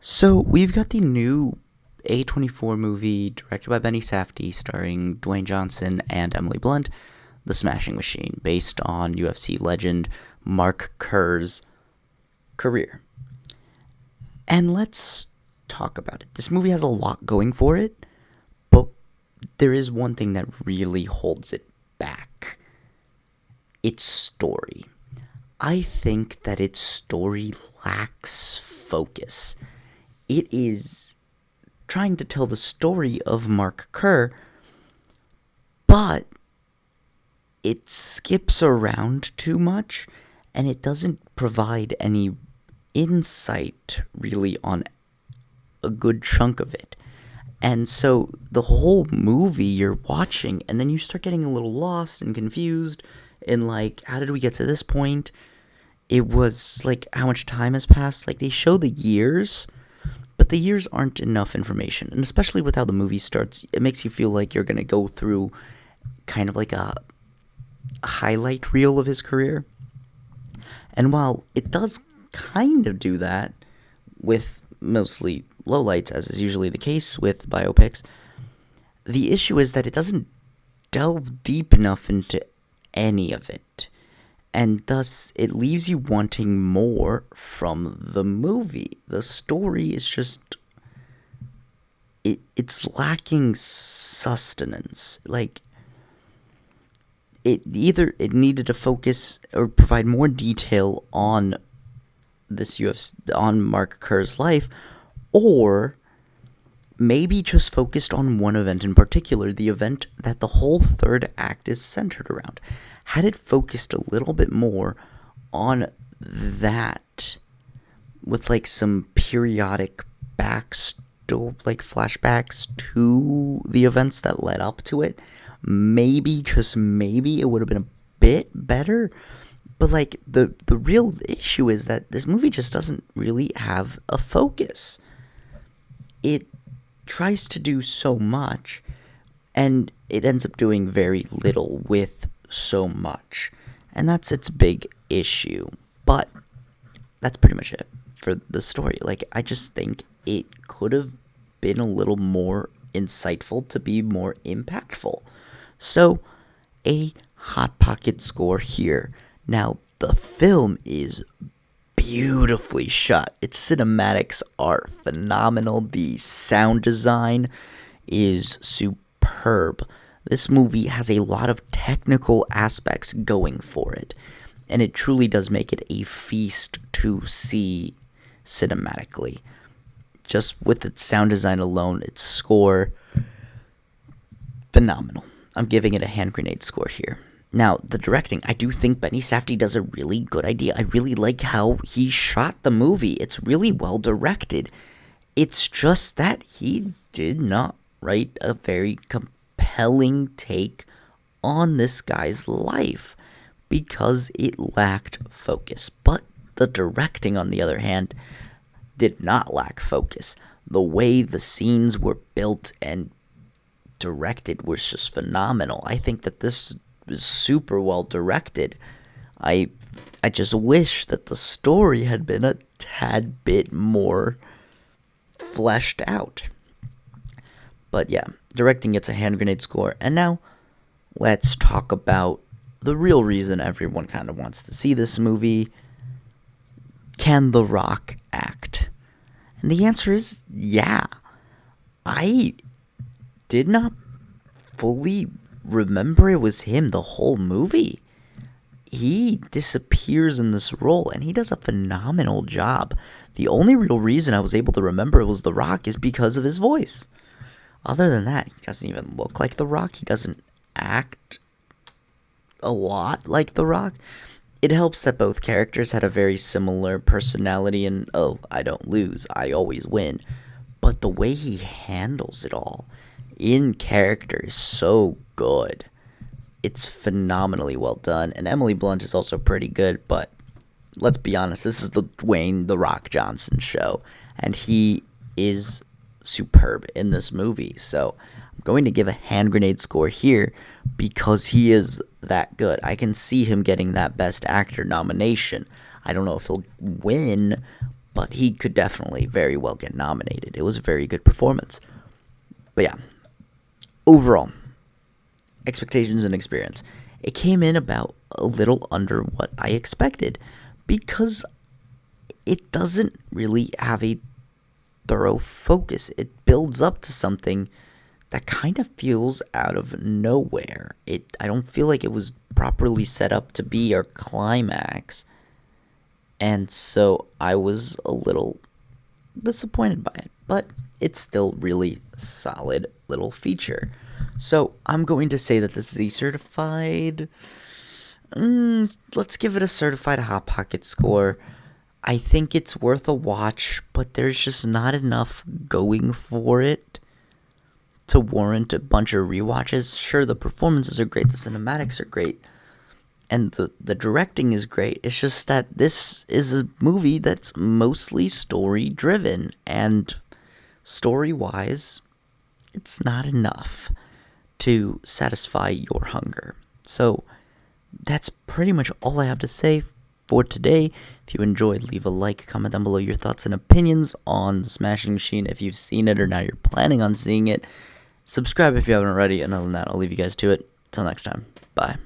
So we've got the new A24 movie directed by Benny Safdie, starring Dwayne Johnson and Emily Blunt, The Smashing Machine, based on UFC legend Mark Kerr's career. And let's talk about it. This movie has a lot going for it, but there is one thing that really holds it back. Its story. I think that its story lacks focus. It is trying to tell the story of Mark Kerr, but it skips around too much and it doesn't provide any insight really on a good chunk of it. And so the whole movie you're watching, and then you start getting a little lost and confused in like, how did we get to this point? It was like, how much time has passed? Like, they show the years, but the years aren't enough information. And especially with how the movie starts, it makes you feel like you're going to go through kind of like a highlight reel of his career. And while it does kind of do that with mostly lowlights, as is usually the case with biopics, the issue is that it doesn't delve deep enough into any of it. And thus, it leaves you wanting more from the movie. The story is just... It's lacking sustenance. Like, it needed to focus or provide more detail on this on Mark Kerr's life, or maybe just focused on one event in particular, the event that the whole third act is centered around. Had it focused a little bit more on that, with like some periodic like flashbacks to the events that led up to it, maybe, just maybe, it would have been a bit better. But like the real issue is that this movie just doesn't really have a focus. It tries to do so much, and it ends up doing very little with so much. And that's its big issue. But that's pretty much it for the story. Like, I just think it could have been a little more insightful to be more impactful. So, a Hot Pocket score here. Now, the film is beautifully shot. Its cinematics are phenomenal. The sound design is superb. This movie has a lot of technical aspects going for it, and it truly does make it a feast to see cinematically. Just with its sound design alone, its score, phenomenal. I'm giving it a hand grenade score here. Now, the directing, I do think Benny Safdie does a really good idea. I really like how he shot the movie. It's really well directed. It's just that he did not write a very compelling take on this guy's life because it lacked focus. But the directing, on the other hand, did not lack focus. The way the scenes were built and directed was just phenomenal. I think that this is super well directed. I just wish that the story had been a tad bit more fleshed out. But yeah, directing gets a hand grenade score. And now, let's talk about the real reason everyone kind of wants to see this movie. Can The Rock act? And the answer is yeah. I did not fully remember it was him the whole movie. He disappears in this role, and he does a phenomenal job. The only real reason I was able to remember it was The Rock is because of his voice. Other than that, he doesn't even look like The Rock. He doesn't act a lot like The Rock. It helps that both characters had a very similar personality and, oh, I don't lose, I always win. But the way he handles it all in character is so good. It's phenomenally well done. And Emily Blunt is also pretty good, but let's be honest, this is the Dwayne "The Rock" Johnson show, and he is superb in this movie. So I'm going to give a hand grenade score here because he is that good. I can see him getting that Best Actor nomination. I don't know if he'll win, but he could definitely very well get nominated. It was a very good performance. But yeah, overall, expectations and experience. It came in about a little under what I expected because it doesn't really have a thorough focus. It builds up to something that kind of feels out of nowhere. I don't feel like it was properly set up to be our climax. And so I was a little disappointed by it, but it's still really solid little feature. So I'm going to say that this is a certified, let's give it a certified Hot Pocket score. I think it's worth a watch, but there's just not enough going for it to warrant a bunch of rewatches. Sure, the performances are great, the cinematics are great, and the directing is great. It's just that this is a movie that's mostly story driven, and story wise, it's not enough to satisfy your hunger. So that's pretty much all I have to say for today. If you enjoyed, leave a like, comment down below your thoughts and opinions on The Smashing Machine if you've seen it or now you're planning on seeing it. Subscribe if you haven't already, and other than that, I'll leave you guys to it. Till next time, bye.